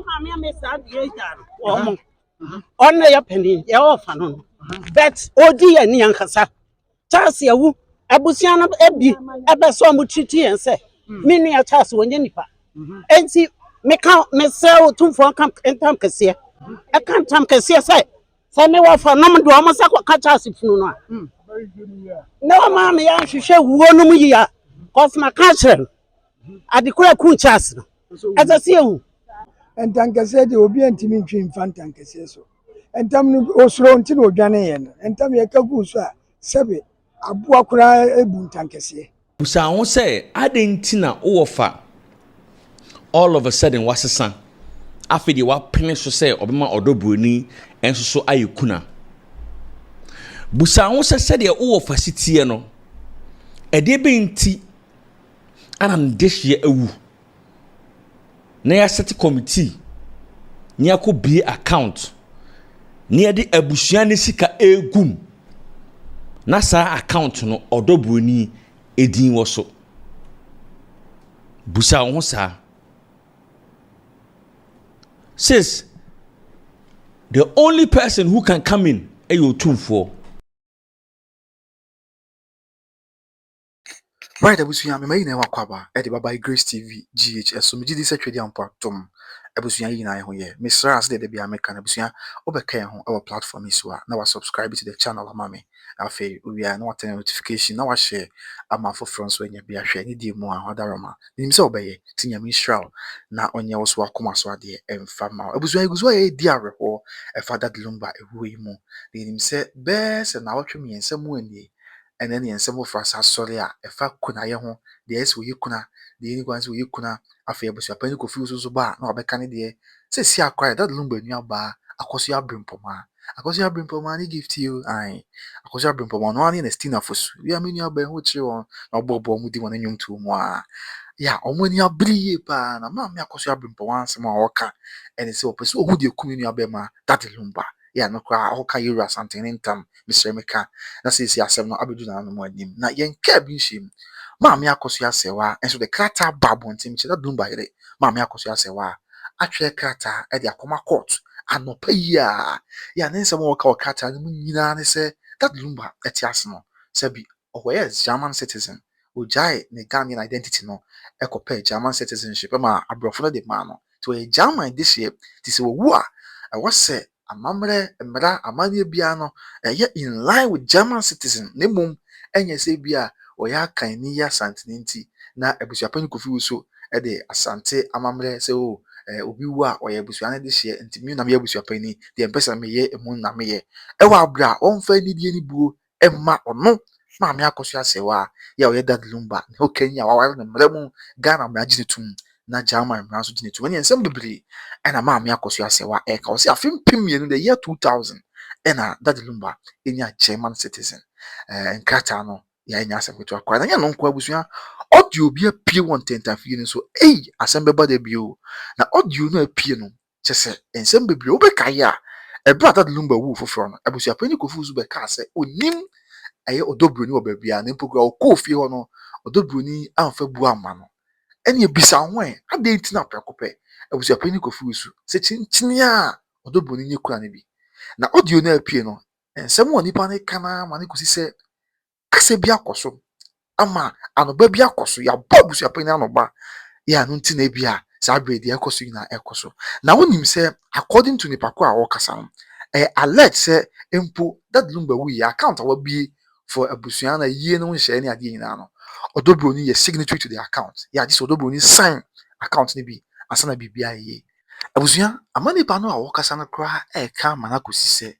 mammy may start on your penny, your orphan. But, oh dear, Niankasa. Tarsia, who Abusiana Ebi, Abasom Chiti and say, Many a task when Jennifer. And see, me count myself to for camp and Tam Cassia. I can't Tam Cassia say. Send me off for number to almost catch us if you know. No, mammy, I should show one year. Cause my country. I declare Kunchas. As I see you. And Tanka said, you will be intimate in Fantanka says so. And Tam was thrown to Janayan, and Tam Yakabusa, Sabi, Abuakura Ebun Tankasi. Busa won say, I didn't tina offer. All of a sudden, what's the son? After the what pennies to say, Obama OdoBroni, and so ayukuna. Busa won said, the offer city, no. A day being tea, and I'm this year a woo. Na set committee ni akobie account ni de abusuane sika egum na sa account no OdoBroni edin wo so busa wo sa says the only person who can come in ayo tumfo. Right, Abusuya, me may never kwaba. Edi baba Grace TV, GHS. So me di this actually ampa tom. Abusuya yi na ho ye. Me sras de be American Abusuya. Obeka ho our platform iswa. Na wa subscribe to the channel amame. Afi we are not notification. Na wa share ama for friends when you be ahwe ni di mu a hodaroma. Nim se obeye tinya me shral na onye wo so akoma so ade emfa ma. Abusuya iguzo ye di areho e father Lumba ehuwe mu. Nim se best na wotwe me ensem anie. And then the ensemble for us sorry a fa kuna ye ho the es we kuna the any ones we kuna afa Abusuapanin confuse so ba na obeka ne de say si akwa that Lumba nua ba Akosua brimpoma ni gift you ai Akosua brimpoma no ani na stina fosu we am nua ba ho chire won na obobo mu di won anyum tu mu a ya omani abriye pa na ma me Akosua brimpoma ansem a woka and say opeso hu de kumi nua ba ma that Lumba ya no kwa hoka yura Ashanti ntam Mr. Meka na say asem no abedu na no anim na yenka bi nhim ma me Akosua Serwaa enso de krata babon tim che that Lumba yere ma me Akosua Serwaa atwe krata e de akoma court anopa yi a ya ne nsem woka krata no nyina ne se that Lumba etias no se bi yes German citizen ojai ne Ghanaian identity no ekope German citizenship ma abrofo no de ma no to a German this year ti se wo a was say amamre mbra amanye bia no in line with German citizen ne mum enye se bia oya kan ni ya Ashanti nti na Abusuapanin kofi so e de Ashanti amamre se o obi wu a oya Abusuane de hye nti mi na me Abusuapanin de empesa me ye emu na me ye e wa bra onfa ni die ni buo emma ono ma me Akosua Serwaa ya oya that Lumba o Kenya wa na mremu Ghana ma gine tum na German ma so gine tum ene ensem bebre ena ma me Akosua Serwaa e ka o se afim pim the year 2000 ena that Lumba enya German citizen nkrata no ya enya asem to akwa na nya no nkwa Abusua audio bi apie won tentafie ni so asem beba de bio na audio no apie no chese ensem bebre obeka ya e bra that Lumba wu foforo no Abusuapanin kofuzu be ka se onim aye OdoBroni obabia na mpogura okofie ho no OdoBroni amfa bu ama no ene ebisa ho ade ntina prakope Abusuapanin kofuzu se chinchini a OdoBroni nyekura ne bi na audio na apie no ensem woni pa ne kana ma ne kusi se kase bia koso ama anoba bia koso ya ba Abusuapanin anoba ya no ntina bia sa bredi ekoso ina ekoso na wonim se according to nipako a wokasa no alert se empo that Lumba we account wa bi for Abusuana yie no nhye ne ade nyina no OdoBroni ye signatory to the account ya this OdoBroni sign account ne bi asana bibia ye Abusua amani pa no a wokasa no kra ka mana kosise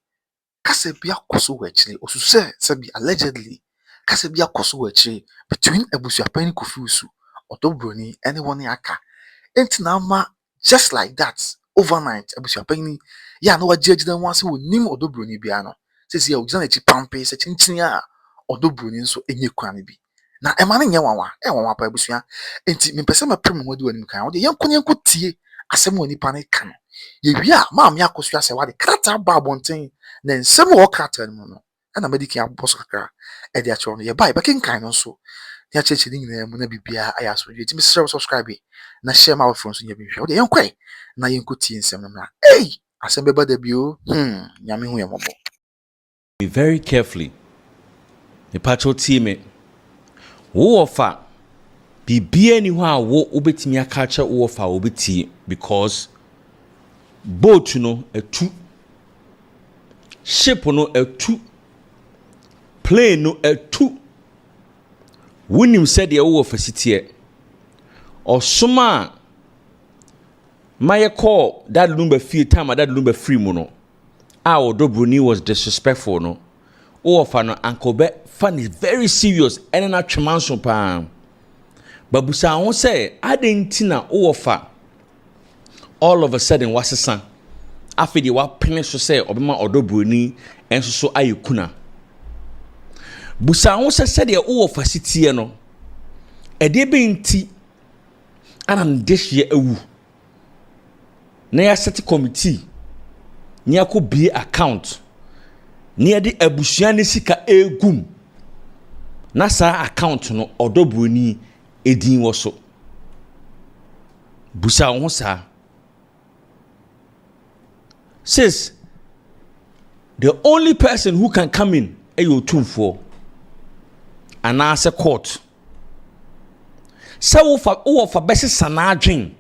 kase bia koso wachire osuse se bi allegedly kase bia koso wachire between Abusuapanin kofusu OdoBroni anyone aka entina ma just like that overnight Abusuapanin ya no wajeje dan wase wonim OdoBroni bia no sesi ya ugina echi pampe se chinchini a OdoBroni nso enye kwane bi na ema ne nye wanwa wanwa pa Abusua enti mempese mapem ho de wanim kan wo de yenko tie asem woni pa ne kan ye wi a ma me Akosua Serwaa de krata ba abonten na nsem wo krata no no na mediki aboso kakra e de acho no ye bai bekin kan no so tia cheche ni nyina mu na bibia aya so dwe ti me subscribe na share my friends nya bi hwe o de yenkwe na yenkoti nsem na asem beba da bio nyame hu yemobo. Be very carefully. The patrol team wo offer bibia ni ho a wo obetimi aka cha wo offer obeti because boat no etu ship no etu plane no etu wonim said ye wo offer sitie osoma my call that number few time that number free mono our OdoBroni was disrespectful no o offer no uncle be fun is very serious and na tremanso pa but busa won say adentina o offer all of a sudden wasesa afidi wa pene so say obema OdoBroni enso so ayekuna busa won say said o offer sitie no ede be nti anam dehye awu na ya set committee ni akobie account ni ade abusua ne sika egum na sa account no OdoBroni edin wo so busa ho sa says the only person who can come in ayo tumfo and answer court so for best sanadwen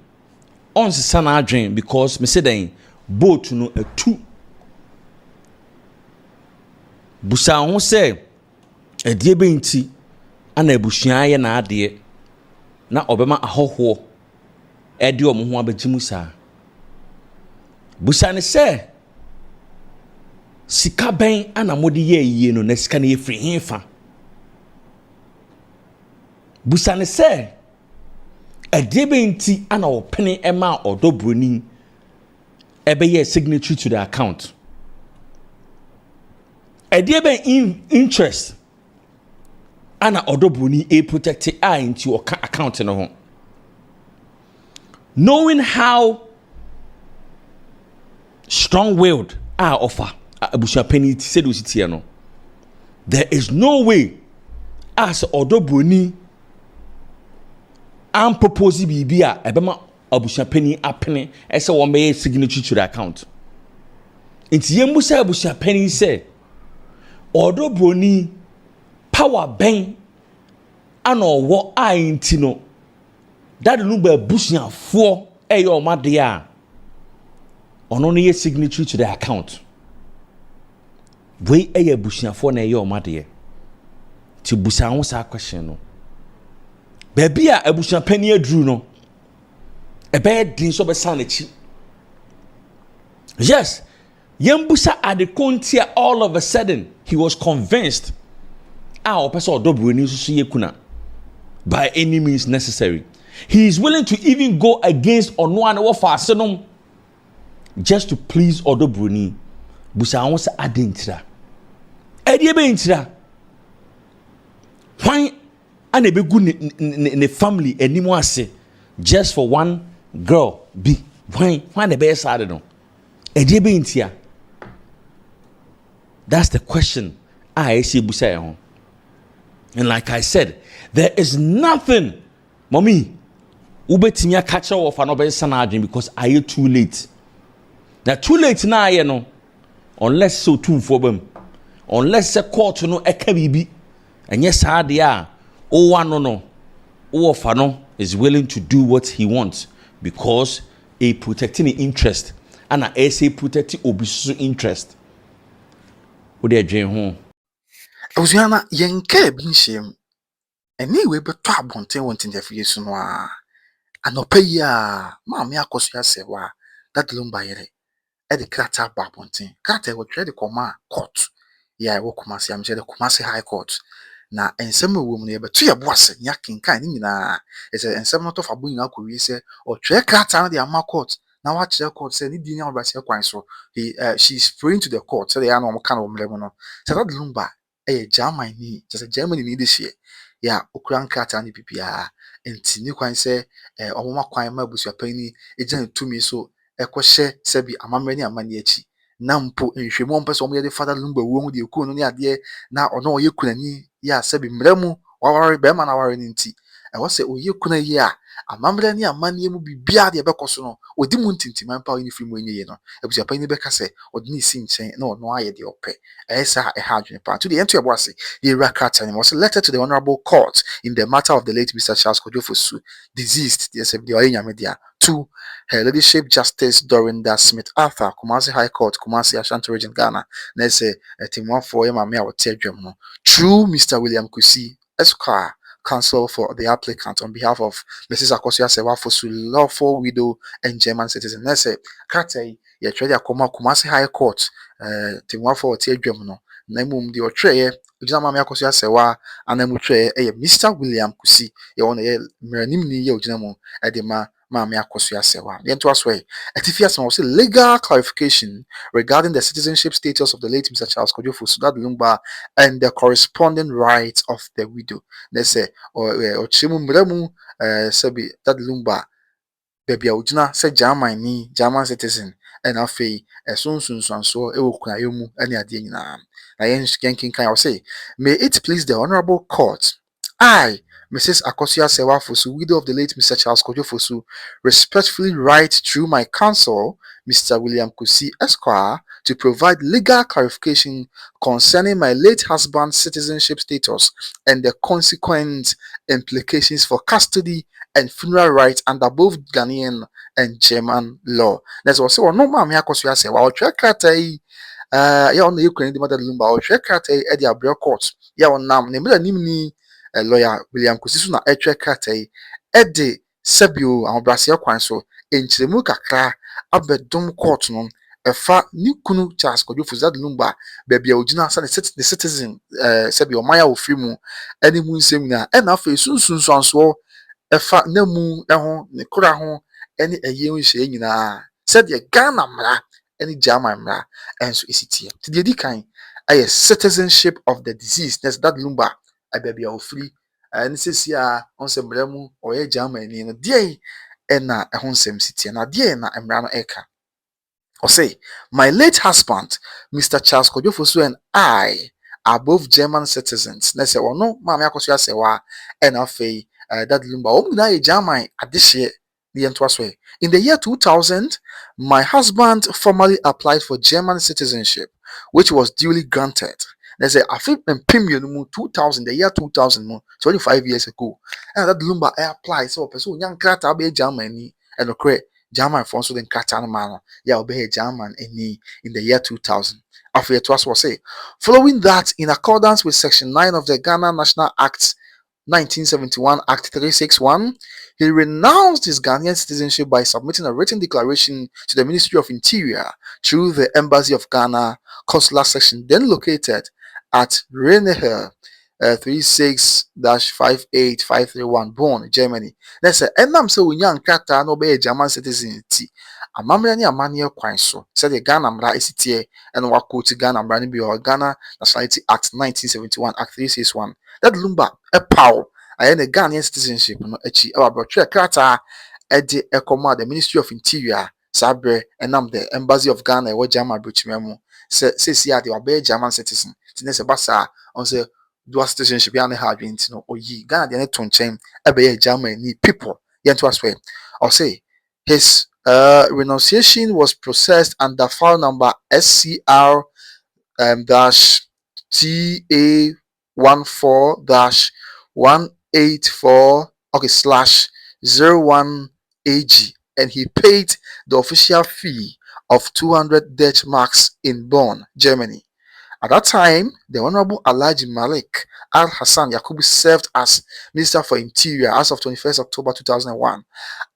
on sanadwen because me say den boat no etu busa ho say edie be nti ana abusua ye na ade na obema ahoho ede omo ho abagimu sa busa ne say sika ben ana modi ye yie no na sika na ye free hinfa busa ne say edie be nti ana opene ema OdoBroni ebe ye signature to the account edie be interest ana OdoBroni a protect into your account no ho knowing how strong-willed our offer Abusuapanin said we sit here no there is no way as OdoBroni am propose bibia ebema Abusuapanin apene ese wo may signature to the account nti yemu say Abusuapanin say OdoBroni power ben ana owo ainti no that no be abusuafo e yo made a ono no ye signature to the account we e abusuafo na e yo made ti busa ho sa question no baby a Abusuapanin adru no e be din so be san echi yes yembusa at the contia all of a sudden he was convinced person OdoBroni so yekuna by any means necessary. He is willing to even go against ono and wo fa asenom just to please OdoBroni. Busa won say adentira edie be ntira why an ebegu ne family animo ase just for one girl be why the best side no edie be ntia. That's the question I see busa ho. And like I said, there is nothing, mommy, ubetimi akacha of an obesanadin because are you too late? Now too late now, you know, unless so too for them, unless a court no ekabibi, and yes, they are. Oh, one no, oh, Fano is willing to do what he wants because a protecting the interest and a say protecting Obusu's interest. What they dream home. Oziana yenke binshem eni we beto abonten wontin de yesu no a anopa yi a maame Akosua Serwaa that lumba yere e de krata ba abonten krata we twa de koma court ya wo Kumasi am de Kumasi High Court na ensem wo mu ne beto ye boase nya kinkan ni nyina ese ensem no to fa bo nyina ko wi se o twa krata no de ama court na wa kire court say ni di nya obase kwan so she's praying to the court say they are no kind of mlemo no say that lumba Germany ni just Germany ni this year ya okran krata ni bibia enti ni kwan se omoma kwan ma Abusuapanin ejan tumi so ekohye sebi amamre ni amani achi na mpo nhwemu ompe so omye de father lumba wo hu de ku no ni ade na ono ye kunani ya sebi mremu waware bɛrima na waware ne nti ɛwɔ sɛ oyi kuna yi a amammerɛ ne amanneɛ mu biribiara deɛ ɛbɛkɔ so no ɔdi mu ntintima mpa ɔyɛ firi mu ɛnyɛ yie no abusuapanyin bɛka sɛ ɔde ne si nkyɛn na ɔno ayɛ deɛ ɔpɛ ɛyɛ saa ɛha adwene paa nti deɛ yɛnto yɛbɔ ase yɛwura krataa no mu ɔsɛ letter to the honourable court in the matter of the late Mr. Charles Kodwofosu deceased deɛ sɛ deɛ ɔyɛ nyame dea to Her Ladyship Justice Dorinda Smith Arthur, Kumasi High Court, Kumasi, Ashanti Region, Ghana. Na say Timon for Yama Mea or Tedrum no. True Mr. William Kusi, Esquire, counsel for the applicant on behalf of Mrs. Akosua Serwaa Fosu, lawful widow and German citizen. Na say Kate, ye trade akoma Kumasi High Court, Timon for Tedrum no. Na mum di otreye Ojina Mama Akosua Serwaa anamutre Mr. William Kusi, ye won ye meranim ni ye ojina mu edema Mami Akosua Serwaa. The entire way. Etifias was legal clarification regarding the citizenship status of the late Mr. Charles Kodwofosu Lumba and the corresponding rights of the widow. They say, or Chimu Mremu, Sebi, that Lumba, baby, Ujina, said German citizen, and Afe, soon so, Ewokunayomu, any adina. I can say, may it please the honorable court. I, Mrs. Akosua Serwaa Fosu, widow of the late Mr. Charles Kodwofosu, respectfully write through my counsel, Mr. William Kusi Esquire, to provide legal clarification concerning my late husband's citizenship status and the consequent implications for custody and funeral rights under both Ghanaian and German law. That's also no ma'am Akosua Serwaa or track ya on the Ukraine the mother lumba or track at the Abra court. Ya on nam name lawyer William Kusi na etwe kate ede sebio ahobrasia kwan so enchiremu kakra abedom court no efa ni kunu Charles Kodwofosu Lumba bebia ogina sa the citizen sebio maya ofri mu ani mu nsem na na afa sunsun anso efa namu ho ne kura ho ani eye nhye nyina said the Ghana mra ani German mra enso esitie ti de di kan aye citizenship of the deceased that Lumba ababia ofri and sisi a onsem bremu oye Germany no de na ehonsem sitie na de na emra no eka or say my late husband Mr. Charles Kodwofosu and I are both German citizens. Na say ono Mama Akosua Serwaa and afei that Lumba o na German adehye the entwaswe. In the year 2000, my husband formally applied for German citizenship, which was duly granted. There's a think in premium 2000, the year 2000, 25 years ago. And that Lumba applied so person young crata be Germany and okay German for so then crata man. Yeah, obey German in the year 2000. After it was say, following that, in accordance with Section 9 of the Ghana National Act 1971 Act 361, he renounced his Ghanaian citizenship by submitting a written declaration to the Ministry of Interior through the Embassy of Ghana Consular Section, then located at Renneher 36-58531 Bonn, Germany. That's a enam so young kata no be German citizen. Amamra ni amani kwan so said the Ghana mra esitie and wako to Ghana mra ni bi Ghana Nationality Act 1971 Act 361. That Lumba a power I the Ghanaian citizenship no echi e about krata e de ekoma the Ministry of Interior sabre enam the Embassy of Ghana e German brichimemu say see the obey German citizen tinese basa on say dual citizenship ya na ha adwenti no oyi Ghana de ne to nchen e be German ni people yento aswe or say his renunciation was processed under file number SCR dash TA 14 dash 184 slash 01 AG, and he paid the official fee of 200 Dutch marks in Bonn, Germany. At that time, the Honorable Alhaji Malik Al Hassan Yakubu served as Minister for Interior as of 21st October 2001.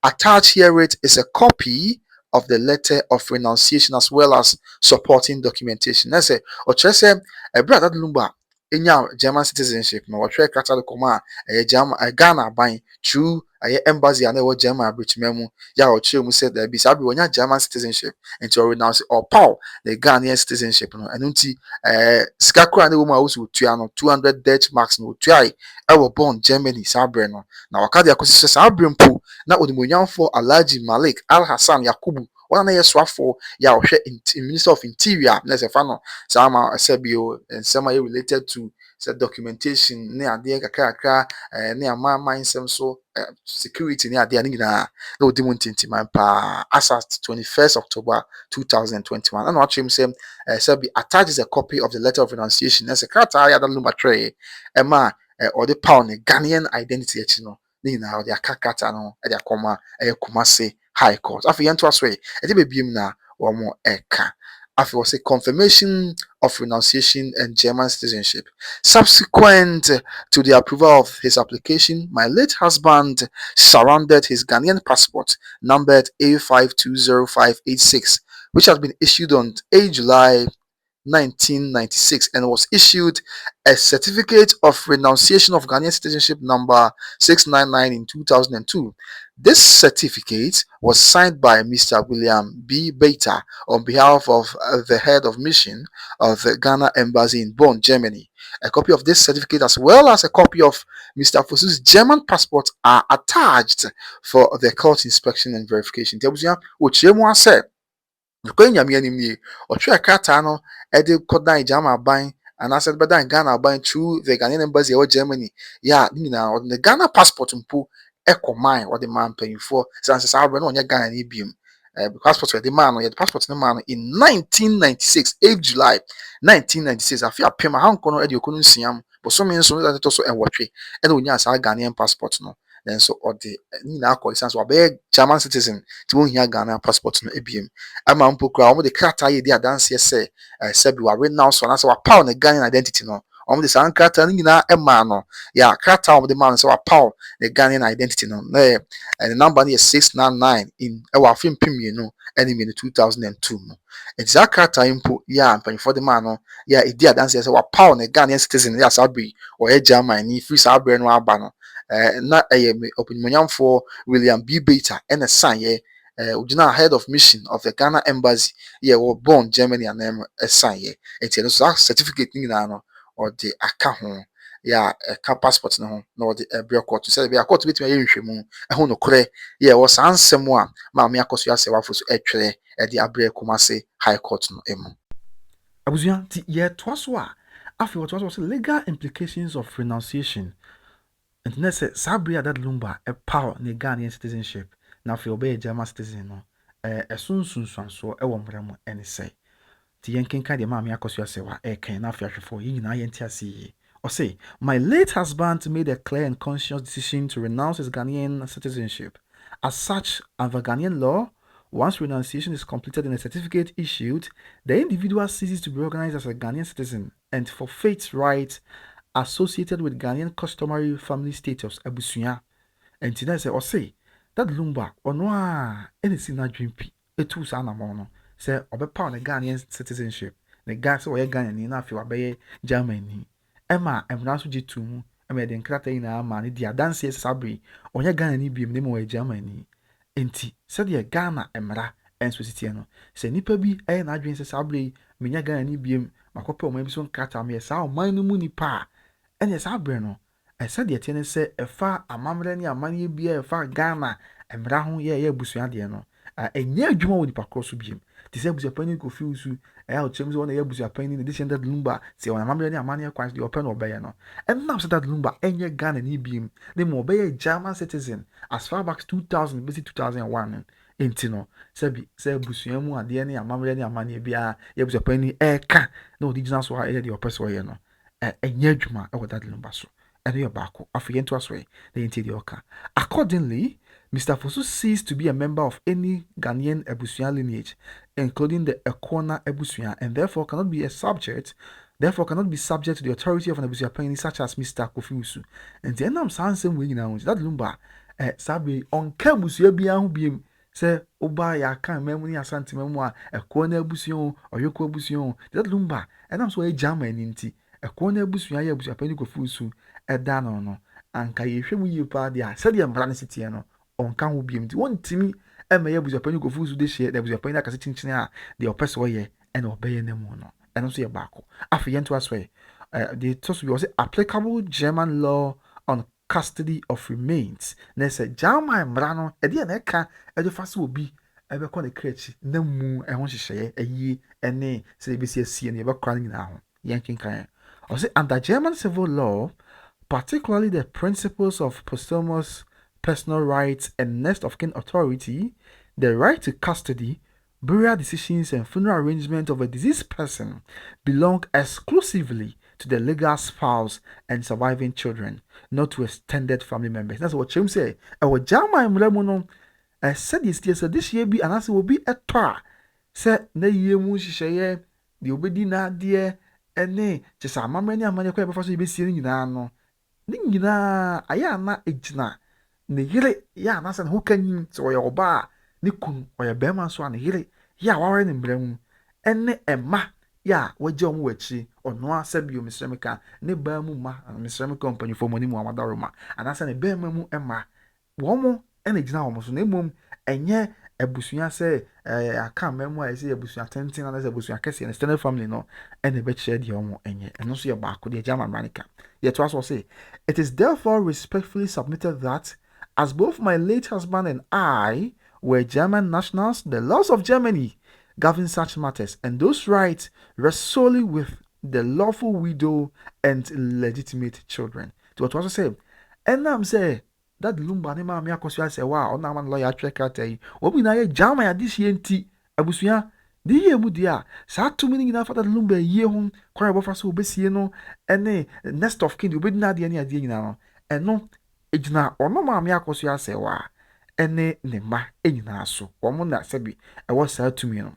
Attached herewith is a copy of the letter of renunciation as well as supporting documentation. Let's say, or just say, a brother Lumba in your German citizenship, no, or try Kata Koma, a Ghana buying through a embassy and a German British memo. Ya or Chill said that beside when your German citizenship and to renounce or power the Ghanaian citizenship, no, and unti Skakura and the woman also 200 Dutch marks no try. I was born Germany, Sabreno. Now, Akadia Akosua Serwaa Mpo na odimonyan for Alhaji Malik Al Hassan Yakubu. One na yeswa for ya ohwe in Minister of Interior. Na se fa no sama sebio and sema related to say documentation ne ade kakra ne ama so security ne ade ne na odi mu ntintiman pa as at 21st October 2021 and watch him say be attaches a copy of the letter of renunciation as a krata ya da lumba tray ema or the pound Ghanaian identity no ne na ode akakata no e de akoma Kumasi High Court afi yento aswe e de bebiem na wo mo eka after was a confirmation of renunciation and German citizenship. Subsequent to the approval of his application, my late husband surrendered his Ghanaian passport numbered A520586, which has been issued on 8 July 1996 and was issued a certificate of renunciation of Ghanaian citizenship number 699 in 2002. This certificate was signed by Mr. William B. Beta on behalf of the head of mission of the Ghana Embassy in Bonn, Germany. A copy of this certificate as well as a copy of Mr. Fosu's German passport are attached for the court inspection and verification. Nkwenye nyame anim nie ɔtwe krataa no ɛde kɔdan German aban anaasɛ ɛde bɛdan Ghana aban through the Ghanaian embassy ɛwɔ Germany ya ne nyinaa ɔde ne Ghana passport mpo ɛkɔ man ɔde ma mpanyinfoɔ sanse saa abere no ɔnyɛ Ghana ne biem passport ɛde maa no yɛde passport ne maa no in 1996 8 July 1996 afi apem ahanko no ɛde okunu nsiam bosome nso no ɛde to so ɛwɔtwe ɛna onya saa Ghanaian passport no then so or the nyinaa akɔ sense ɔbɛyɛ German citizen ti wɔn hia Ghana passport no ebiem ama mpo kura wɔn de krataa yɛ di adanseɛ sɛ sɛbi wa renounce so anaasɛ wa power ne Ghanaian identity no wɔn de saa krataa no nyinaa ɛmaa no yɛ krataa wɔn de maa no sɛ wa power ne Ghanaian identity no na yɛ the number no yɛ 699 in ɛwɔ afe mpem mmienu ɛne mmienu 2002 no nti saa krataa yi mpo yɛ mpanyinfoɔ de maa no yɛ edi adanseɛ sɛ wa power ne Ghanaian citizen yɛ saa bere ɔyɛ German ni free saa bere no aba no na opinionyamfo William B. Beta and a son original head of mission of the Ghana embassy was born Germany and a son and certificate or the account a passport no the beer court to say be a court with me no kore was ansem one Mammy Akosua Serwaa for actually at the Kumasi High Court no emo Abusuapanin after what was legal implications of renunciation. And next, Sabria that lumba a power ne Ghanaian citizenship. Now, if you obey a German citizen, no, a soon so a woman any say. The yanking kind of mammy Akosua Serwaa can after for you in INTC. Or say, my late husband made a clear and conscious decision to renounce his Ghanaian citizenship. As such, under Ghanaian law, once renunciation is completed and a certificate issued, the individual ceases to be recognized as a Ghanaian citizen and forfeits rights associated with Ghanaian customary family status abusua and tina say or say that lumba or no anything na dream pi etu sa na mo no say obepa on Ghanaian citizenship the guy say oye Ghanaian ni na afi wabeye Germany ema emra so jitu mu ema de nkrata yi na ama ne dia dance sabre onye Ghanaian ni biem ne mo oye Germany enti say de Ghana emra enso sitie no say nipa bi na adwen say sabre menya Ghanaian ni biem makope o ma bi so nkrata me sa o man no mu nipa and yes, Abreno. I said the tenant say a far a mamrani a money be a far Ghana and Brahu ye busuadiano. A near Juma with Pacosu beam. This Abusuapanin confuse you. I'll change one Abusuapanin in addition that lumba. Say when a mamrani a money acquires the open or bayano. And now said that lumba and your Ghana and beam. They more obey a German citizen as far back 2000, busy 2001. Intino, Sebi, Busuamu and the any a mamrani a money be a Abusuapanin eka. No, the Jonas were the oppressor. Enyejuma ewo that lumbaso and your bako afien to aswe the intidioka. Accordingly, Mr. Fosu ceased to be a member of any Ghanaian Abusuan lineage, including the Ekona Abusuan, and therefore cannot be subject to the authority of an Abusuapanin such as Mr. Kofiusu. And the end same way now that lumba sabi on Kabusua bia hu biem say oba ya kan memuni Ashanti memua Ekona Abusuan or Yoko Abusuan that lumba and I'm so a German inti Ekona Abusua ya Abusuapanin Kofiusu ɛda no anka yehwɛ mu yie pa dia sɛ dia mbra ne sitie no onka ho biem ti wontimi ɛma ya Abusuapanin Kofiusu de hye Abusuapanin akase chinchini a de opɛsɛ ɔyɛ ɛna ɔbɛyɛ ne mu no ɛno so yɛ baako afi yɛnto asɔe the to so was applicable German law on custody of remains na sɛ German mbra no ɛde na ɛka ɛde fa so obi ɛbɛkɔ ne krɛchi na mu ɛho hyehyɛ ɛyie ɛne sɛ ebesi asie ne ɛbɛkɔ ne nyinaa ho yɛnkenkan I say under German civil law, particularly the principles of posthumous personal rights and next of kin authority, the right to custody, burial decisions, and funeral arrangement of a deceased person belong exclusively to the legal spouse and surviving children, not to extended family members. That's what Chim say. I will jam my mremono. I said this year be an answer will be a toa. Say, na ye mu share the obedi na dear, and nay, just a mamma and money quite before you be seeing you now. Ningina, I am not ejna. Ne yere, ya, nasan who can you so your bar, Nikun or your bearman swan yere, ya, warren in brem, and ne emma, ya, what John Wetchy, or Noah Sebio, Miss Remica, ne Bermuma, and Miss Remica Company for money, Mamma Daruma, and I send a bearmamu emma. Womo, and it's now almost name mum, and ye, Abusuya say, I can't remember I say Abusuya 10 and as Abusuya Cassie and extended family, no, and the bed shed your own, and also your back with the German Manica. Yet was also say, it is therefore respectfully submitted that, as both my late husband and I were German nationals, the laws of Germany govern such matters, and those rights rest solely with the lawful widow and legitimate children. To what was say, and I'm say that lumba ne ma me Akosua Serwaa or na man lawyer check out eh obi na ye jama ya this year nti abusua di ye mu dia sa to me nyina fa that lumba ye ho kwara bofa so obesie no ene next of kin obedi na de ne ade nyina no eno ejina ono ma me Akosua Serwaa ene ne ma enyina so omo na sebi e wo sa to me no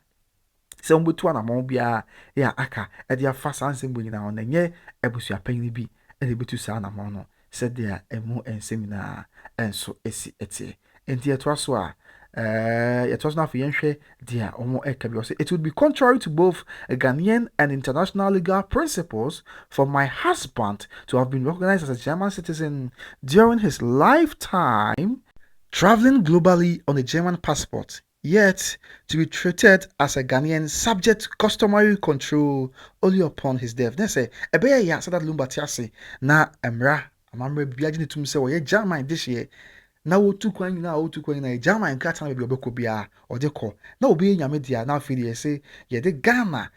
se mbetu anamon bia ya aka e dia fa sanse mbo nyina no nye Abusuapanin bi ene betu sa anamon no said there emu ensemina enso esi etie enti etwaso a etwaso na for yenhwe dia omo eka bi it would be contrary to both Ghanaian and international legal principles for my husband to have been recognized as a German citizen during his lifetime, traveling globally on a German passport, yet to be treated as a Ghanaian subject to customary control only upon his death. They say ebe ya said that lumba tiase na emra amamre biaji ne tum se wo ye German this year na wo tu kwan na German ka tan be obekọ bia odekọ na obi nyame dia na afi ye se ye de Ghana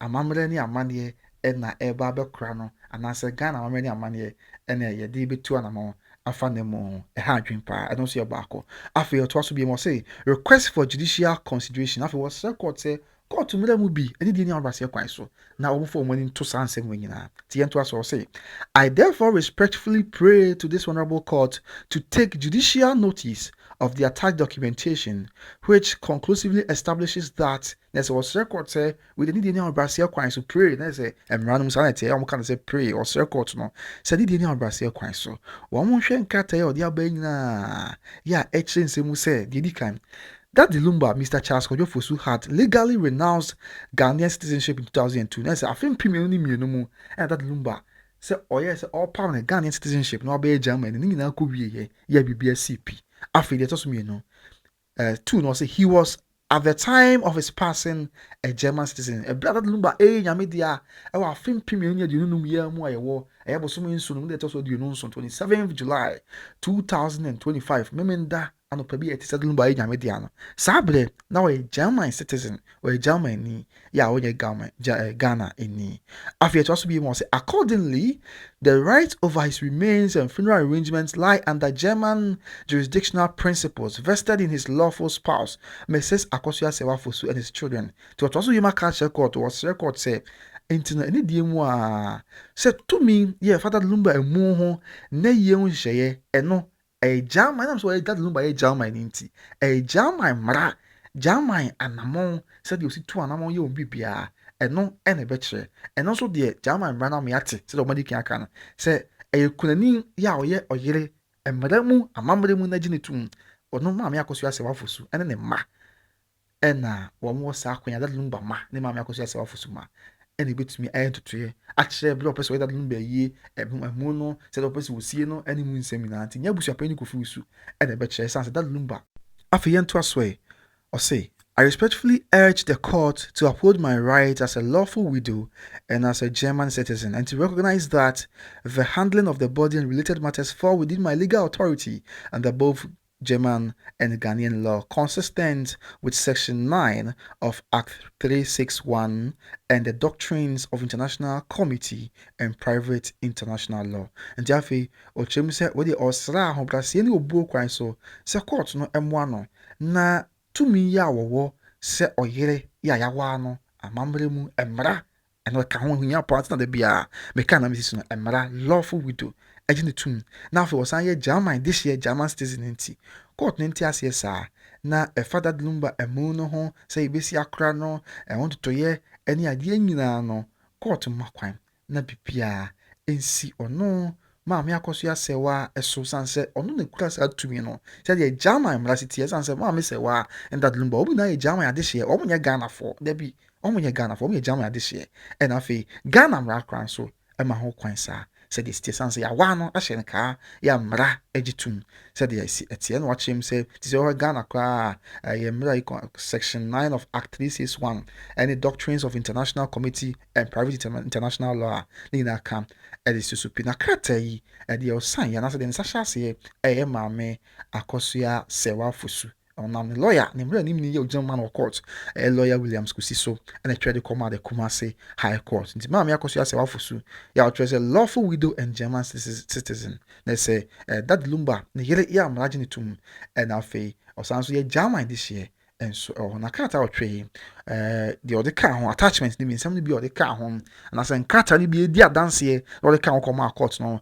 amamre ne amane na eba bekra no anase Ghana amamre ne amane na ye de betu anamo afa ne mo ha adwen pa I don't see about afi to aso bi mo say request for judicial consideration afi was court say court mura mu bi eni di ni abase kwan so na wo fo money to sanse mo nyina ti ento aso say I therefore respectfully pray to this honorable court to take judicial notice of the attached documentation which conclusively establishes that there's a court say we need any abase kwan so pray na say emranum sanity am kan say pray or court no say di ni abase kwan so wo mo hwe nkata ya odi aba nyina ya echense mu say di kan that the Lumba, Mr. Sarkodie had legally renounced Ghanaian citizenship in 2002. That's I think premium no and that Lumba say oh yes all permanent Ghanaian citizenship no be German and na ko wie ye BBSCP. After that also me no two no say he was at the time of his passing a German citizen. A brother Lumba nyame dia I wa think premium ye no ye mu ayewo e bo so me nso no that also do no 27th July 2025 memenda anopa bi etisa Lumba nyame dia no sabre na we German citizen we Germany ya we Ghana eni after it also be more say accordingly the right over his remains and funeral arrangements lie under German jurisdictional principles vested in his lawful spouse Mrs. Akosua Serwaa and his children to also yema catch court was record say entina eni die mu a say to me yeah father Lumba emu ho na ye hu hye eno a German, I'm sorry, that Lumba a German inti. A German mara, German anamon said you see two anamon you bibia, and no any betre. And also the German ran on me at it, said Omadi can say a kunanin ya or ye or yere, and madamu, a mamma na genitum, or no mamma Akosua Serwaa and then ma. And one more sack when that Lumba ma, ne mamma Akosua Serwaa. And it beats me to tree. Actually, blow up that lumber ye, a mono, said a person will see no any moon seminar, and Abusuapanin kufusu, and a betcha sans that lumber. After yen to sway, or say, I respectfully urge the court to uphold my right as a lawful widow and as a German citizen, and to recognize that the handling of the body and related matters fall within my legal authority and that both German and Ghanaian law, consistent with Section 9 of Act 361 and the doctrines of International Committee and Private International Law. And Jaffe, or Chemse, where the Osra, Hobrasiani, or Bukwan, so, se court no M1, na 2 ya wo se oyere ya yawano, amambre mu, emra, and what can we have parts of the beer, mechanics, emra, lawful widow. Agent tum na afei wɔsan yɛ German this year German citizen nti court ne nti aseɛ saa na ɛfa that lumba ɛmu no ho sɛ yɛbɛsi akora no ɛho totoyɛ ɛne adeɛ nyinaa no court ma kwan na bibia ɛnsi ɔno maame Akosua Serwaa ɛso san sɛ ɔno na kura saa tumi no sɛdeɛ German mmara si teɛ san sɛ maame Serwaa and that lumba ɔmo nyinaa yɛ German adehyeɛ ɔmo nyɛ Ghanafoɔ dabi ɔmo nyɛ Ghanafoɔ ɔmo yɛ German adehyeɛ ɛna afei Ghana mmara kora nso ɛma ho kwan saa sɛdeɛ sitie san sɛ yɛawa no ahyɛ no kaa yɛ mmara agye tum sɛdeɛ ɛteɛ no wakyerɛm sɛ te sɛ ɔhɔ Ghana koraa yɛ mmara Section 9 of Act 361 ɛne doctrines of International Committee and Private International Law a ne nyinaa ka ɛde susu pi na krataa yi ɛdeɛ ɔsan yɛ anaasɛ deɛ nsa hyɛ aseɛ ɛyɛ maame Akosua Serwaa fosu ɔnam ne lawyer ne mmerɛ nim ne yɛ ogyina man wɔ court lawyer Williams kusi so ɛna twɛ de kɔma de Kumasi High Court nti maame Akosua Serwaa fosu yɛ ɔtwerɛ sɛ lawful widow and German citizen na sɛ that lumba ne yere yɛ amragye ne tum ɛna afei ɔsan so yɛ German this year ɛnso ɛwɔ na krataa ɔtwerɛ yi deɛ ɔde kaa ho attachment ne bi nsɛm no bi ɔde kaa ho anaasɛ nkrataa no bi edi adanseɛ na ɔde kaa ho kɔma court no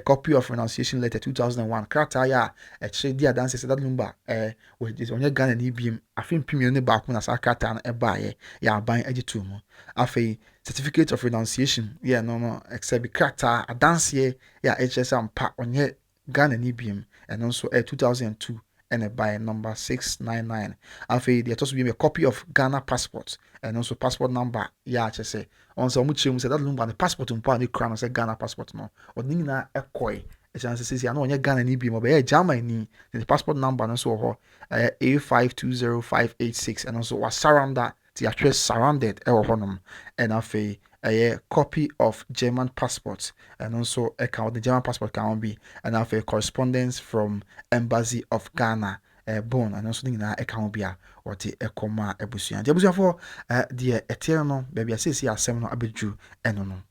copy of renunciation letter 2001 krataa yɛ a ɛkyerɛ di adanseɛ sɛ that lumba ɔnyɛ Ghana ne biem afei mpimienu ne baako na saa krataa no ɛbaayɛ yɛ aban agye to mu afei certificate of renunciation yɛ no except krataa adanseɛ yɛ a ɛkyerɛ sɛ mpa ɔnyɛ Ghana ne biem ɛno nso 2002 and by number 699. Afei deɛ ɛtɔ so bi a copy of Ghana passport and also passport number ya kyerɛ sɛ ɔn sɛ ɔmo kyerɛ mu sɛ that lumba ne passport mpo a ne kura no sɛ Ghana passport no ɔde ne nyinaa ɛkɔe ɛkyerɛ sɛ sisi ano ɔnyɛ Ghana ne bi mu ɔbɛyɛ German ni ne passport number no nso wɔ hɔ A520586 and also was surrounded ti atwerɛ surrounded ɛwɔ hɔnom and afei a copy of German passport and also account the German passport can be and have a correspondence from Embassy of Ghana born and also the account be or the Ekoma Abusua. The Abusua for the eternal baby I say asem no abedru eno no.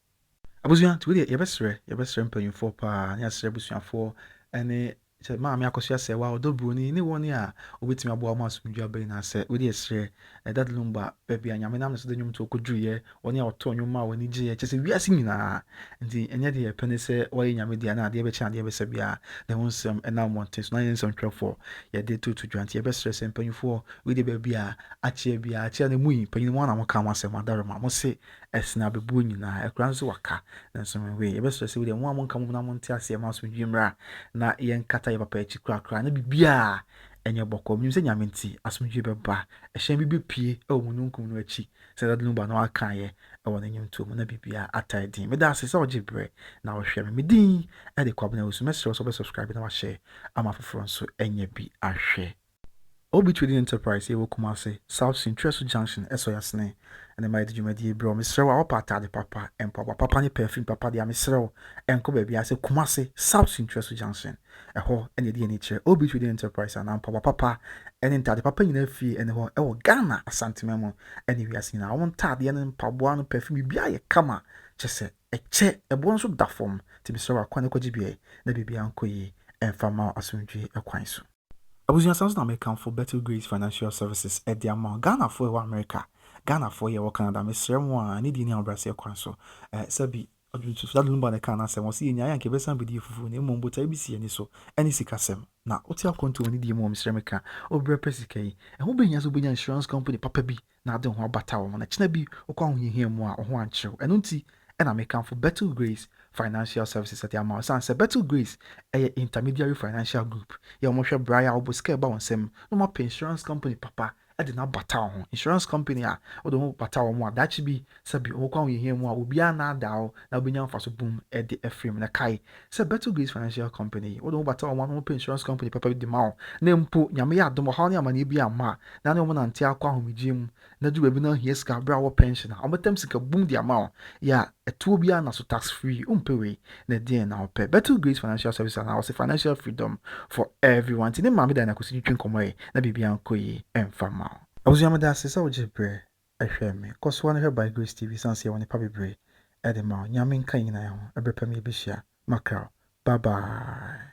Abusua to the yebesre paying for pa yes Abusua for any maame Akosua Serwaa OdoBroni ne woni a obetimi abo ama asomdwa bɛn na sɛ wodi esre that lumba baby anyame nam so de nwum to kodruye woni a ɔtɔ nwum a woni gye kyese wiase nyinaa nti enye de yɛpɛ ne sɛ wɔyɛ nyame dia na ade bɛkye ade bɛsɛ bia the wonsɛm ɛna monte so na yɛn nsɛm twɛfo yɛde to dwanti yɛbɛsrɛ sɛ mpanyinfo wodi baby a akyɛ ne mu yi panyin mu na mo ka mo asɛm adarema mo se ɛsena bebu nyinaa ɛkura nso waka na nso we yɛbɛsrɛ sɛ wodi mo a mo nka mo na mo nte asɛm asomdwa mra na yɛn kata yɛ papa echi kra na bibia enye bɔkɔ mnim sɛ nyame nti asomdwe bɛba ɛhyɛn bi bepie ɛwɔ mununkum no akyi sɛ that lumba no aka yɛ ɛwɔ n'enyim to mu na bibia atai din meda ase sɛ ɔgye brɛ na ɔhwɛ me medin ɛde kwabena wo so mɛsrɛ so subscribe na wahyɛ ama foforɔ nso ɛnyɛ bi ahwɛ Obi Trading Enterprise here Kumasi South Central Junction eso yasne and my djumadi bro misrewa opata de papa and papa ni perfume papa de misrew enko baby I say Kumasi South Central Junction ɛhɔ ɛne de nature Obi Trading Enterprise and papa and enta de papa nyina fie ɛne hɔ ɛwɔ Ghana Ashanti memo ɛne wiase na wɔn tade ne mpaboa no perfume bia yɛ kama kyese ɛkyɛ ɛbo nso da fam ti misrewa kwan ko gibie na bibia nkoyi ɛmfama asomdwe ɛkwan so Abusua sounds na make for better grades financial services at the amount Ghana for America Ghana for your Canada Mr. Moa need in Brazil so sabi that lumba ne kana se won nya yanke besan bidi fufu ne mombo ta bisi ani so ani sikasem na otia konto ni di mo Mr. America obre pesika yi e ho benya so benya insurance company papa bi na ade ho abata wo na kina bi okwa ho hihia mu a ho anchew eno nti and I make for better grades financial services at the amount. So better grades intermediary financial group. Ya mo hwe Brian Obuska ba wonsem no ma insurance company papa ɛde na bata ho insurance company a wode ho bata wo mu a daakye bi sɛbi wo kwa wo yɛhia mu a obiara na ada wo na wobɛnya mfa so boom ɛde afiri mu na kae sɛ Better Grace Financial Company wode ho bata wo mu a na wopɛ insurance company papa bi de ma wo na mpo nyame yɛ adom ɔhaw ne amanneɛ bi amma a na ne ɔmo nante akɔ ahomegye mu na du baabi na ahia sika berɛ a wɔ pension a ɔmɛtam sika boom de ama wo yɛ a ɛtuo biara na so tax free wompɛ wei na deɛ na wopɛ Better Grace Financial Services na wɔsɛ financial freedom for everyone nti ne maame da na akɔsi twetwe nkɔmmɔ yi na biribiara nkɔ yi ɛmfa ma wo abusua meda ase sɛ wogye berɛ ɛhwɛ me kɔ so ne hwɛ by Grace TV sanse yɛ wɔ nipa bebree ɛde ma wo nyame nka nyinaa ho ɛberɛ pɛ me yɛbɛhyia makra bye bye